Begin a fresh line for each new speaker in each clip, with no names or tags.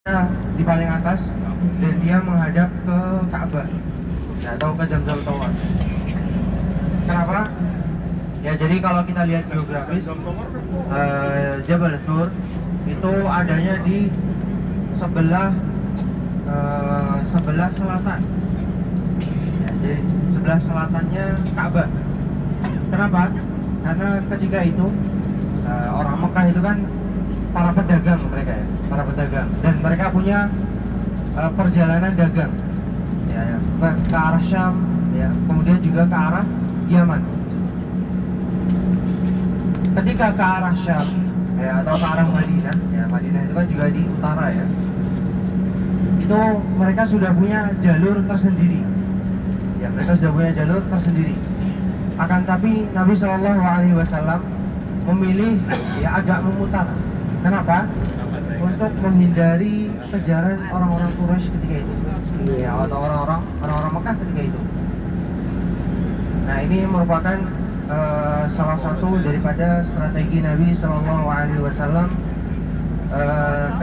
di paling atas dan dia menghadap ke Ka'bah ya, atau ke Zamzam Tower. Kenapa? Ya jadi kalau kita lihat geografis, Jabal Tur itu adanya di sebelah sebelah selatan. Ya, jadi sebelah selatannya Ka'bah. Kenapa? Karena ketika itu orang Mekah itu kan para pedagang mereka ya, para pedagang, dan mereka punya perjalanan dagang ya, ke arah Syam ya, kemudian juga ke arah Yaman. Ketika ke arah Syam ya, atau ke arah Madinah ya, Madinah itu kan juga di utara ya, itu mereka sudah punya jalur tersendiri ya, mereka sudah punya jalur tersendiri. Akan tapi Nabi Shallallahu Alaihi Wasallam memilih ya agak memutar. Kenapa? Untuk menghindari kejaran orang-orang Quraisy ketika itu ya, atau orang-orang Mekah ketika itu. Nah, ini merupakan salah satu daripada strategi Nabi Shallallahu Alaihi Wasallam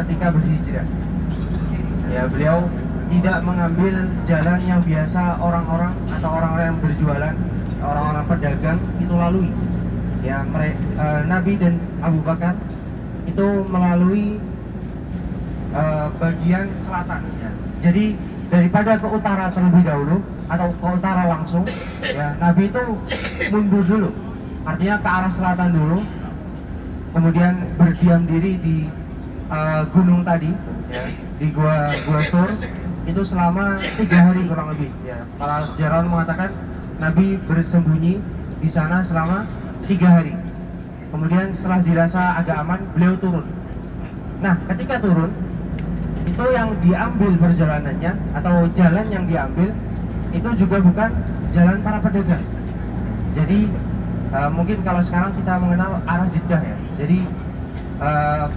ketika berhijrah. Ya, beliau tidak mengambil jalan yang biasa orang-orang atau orang-orang yang berjualan, orang-orang pedagang itu lalui. Ya, Nabi dan Abu Bakar itu melalui bagian selatan ya. Jadi daripada ke utara terlebih dahulu atau ke utara langsung ya, Nabi itu mundur dulu, artinya ke arah selatan dulu, kemudian berdiam diri di gunung tadi ya, di gua Tur itu selama 3 hari kurang lebih ya. Para sejarawan mengatakan Nabi bersembunyi di sana selama 3 hari. Kemudian setelah dirasa agak aman, beliau turun. Nah, ketika turun, itu yang diambil perjalanannya atau jalan yang diambil itu juga bukan jalan para pedagang. Jadi mungkin kalau sekarang kita mengenal arah Jeddah ya. Jadi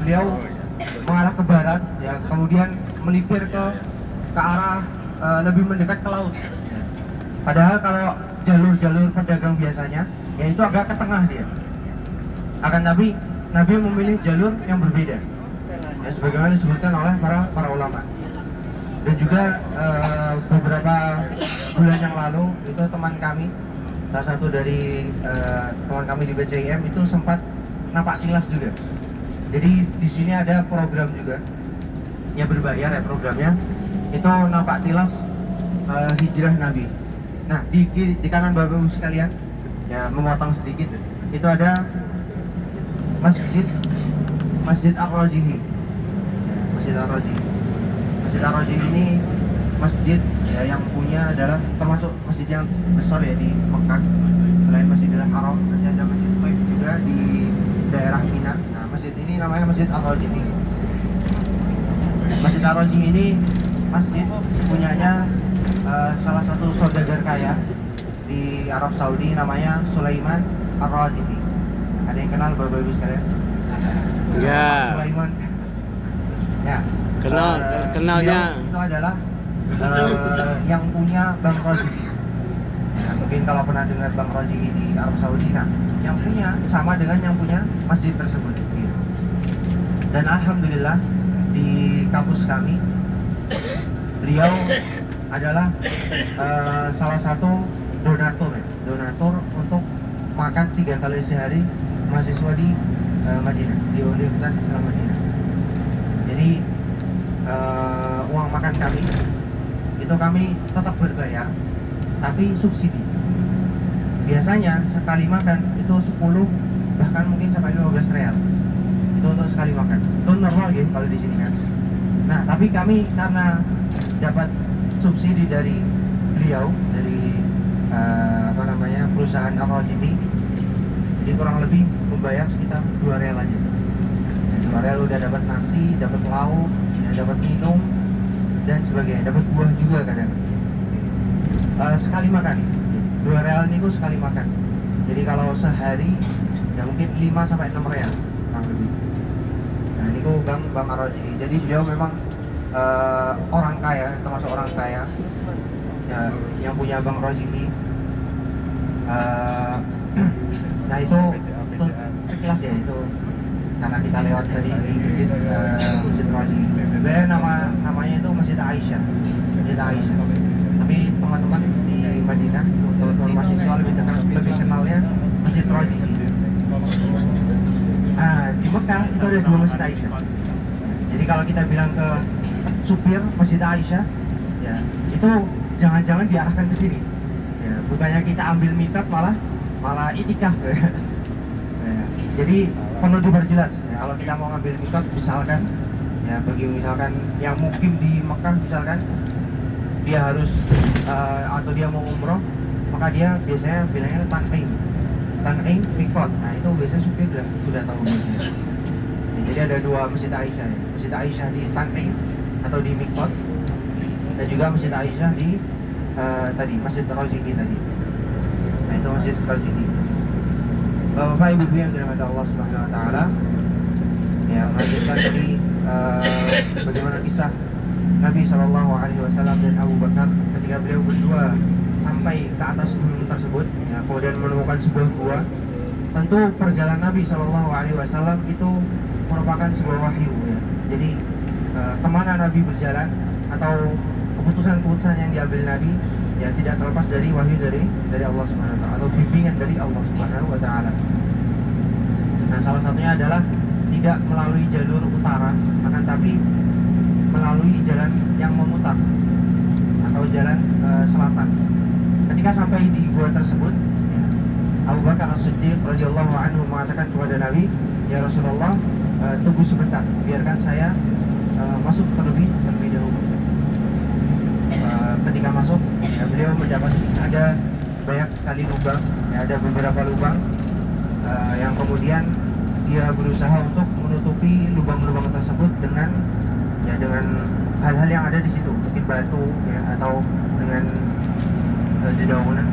beliau mengarah ke barat ya, kemudian melipir ke arah lebih mendekat ke laut. Ya. Padahal kalau jalur-jalur pedagang biasanya ya itu agak ke tengah dia. Akan tapi Nabi memilih jalur yang berbeda ya, sebagaimana disebutkan oleh para ulama. Dan juga beberapa bulan yang lalu itu teman kami, salah satu dari teman kami di BCIM itu sempat napak tilas juga. Jadi di sini ada program juga yang berbayar ya, programnya itu napak tilas hijrah Nabi. Nah, di kanan Bapak Ibu sekalian ya, memotong sedikit, itu ada Masjid Ar-Rajihi ya, Masjid Ar-Rajihi. Masjid Ar-Rajihi ini masjid ya, yang punya adalah termasuk masjid yang besar ya di Mekah. Selain Masjidil Haram, nanti ada Masjid Taif juga di daerah Mina. Nah, masjid ini namanya Masjid Ar-Rajihi. Masjid Ar-Rajihi ini masjid punyanya salah satu saudagar kaya di Arab Saudi, namanya Sulaiman Ar-Rajihi. Ada yang kenal Bapak Ibu sekalian?
Ya.
Sulaiman. Ya.
Kenalnya.
Itu adalah yang punya Bank Rajihi. Ya, mungkin kalau pernah dengar Bank Rajihi di Arab Saudi, nah yang punya sama dengan yang punya masjid tersebut. Gitu. Dan alhamdulillah di kampus kami beliau adalah salah satu donatur untuk makan 3 kali sehari mahasiswa di Madinah, di Universitas Islam Madinah. Jadi uang makan kami itu kami tetap berbayar, tapi subsidi. Biasanya sekali makan itu 10 bahkan mungkin sampai 15 real. Itu untuk sekali makan. Itu normal ya kalau di sini kan. Nah, tapi kami karena dapat subsidi dari beliau, dari perusahaan Ar-Rajihi, jadi kurang lebih membayar sekitar 2 real aja. Ya, 2 real udah dapat nasi, dapat lauk, ya, dapat minum dan sebagainya, dapat buah juga kadang. Sekali makan, 2 real ini tuh sekali makan. Jadi kalau sehari ya mungkin 5 sampai 6 real kurang lebih. Nah, ini tuh Bang Ar-Rajihi. Jadi beliau memang orang kaya, termasuk orang kaya ya, yang punya Bank Rajihi. Nah itu sekilas ya, itu karena kita lewat tadi di Masjid Raji. Sebenarnya namanya itu Masjid Aisyah. Tapi teman-teman di Madinah, teman-teman mahasiswa lebih kenalnya Masjid Raji. Nah, di Mekah itu ada 2 Masjid Aisyah. Jadi kalau kita bilang ke supir Masjid Aisyah, ya itu jangan-jangan diarahkan ke sini. Ya, bukannya kita ambil mikat malah itikaf. Ya. Jadi perlu diperjelas. Ya, kalau kita mau ngambil mikat, misalkan, ya bagi misalkan yang mukim di Mekah misalkan, dia harus atau dia mau umroh, maka dia biasanya bilangnya Tan'im mikot. Nah itu biasanya supir sudah tahu biasanya. Ya, jadi ada 2 Masjid Aisyah. Ya. Masjid Aisyah di Tan'im atau di Mikot, dan juga Masjid Aisyah di tadi Masjid Rajihi tadi. Nah itu Masjid Rajihi. Bapak Ibu yang dirahmati Allah Subhanahu Wa Taala, ya melanjutkan tadi bagaimana kisah Nabi Shallallahu Alaihi Wasallam dan Abu Bakar ketika beliau berdua sampai ke atas gunung tersebut, ya, kemudian menemukan sebuah gua. Tentu perjalanan Nabi Shallallahu Alaihi Wasallam itu merupakan sebuah wahyu, ya. Jadi kemana Nabi berjalan atau keputusan-keputusan yang diambil Nabi, ya tidak terlepas dari wahyu dari Allah Subhanahu Wa Taala atau bimbingan dari Allah Subhanahu Wa Taala. Nah, salah satunya adalah tidak melalui jalur utara, akan tapi melalui jalan yang memutar atau jalan selatan. Ketika sampai di gua tersebut, ya, Abu Bakar As-Siddiq radhiyallahu anhu mengatakan kepada Nabi, ya Rasulullah, tunggu sebentar, biarkan saya masuk terlebih dahulu. Ketika masuk, ya, beliau mendapati ada banyak sekali lubang, ya, ada beberapa lubang yang kemudian dia berusaha untuk menutupi lubang-lubang tersebut dengan hal-hal yang ada di situ, mungkin batu, ya, atau dengan dedaunan.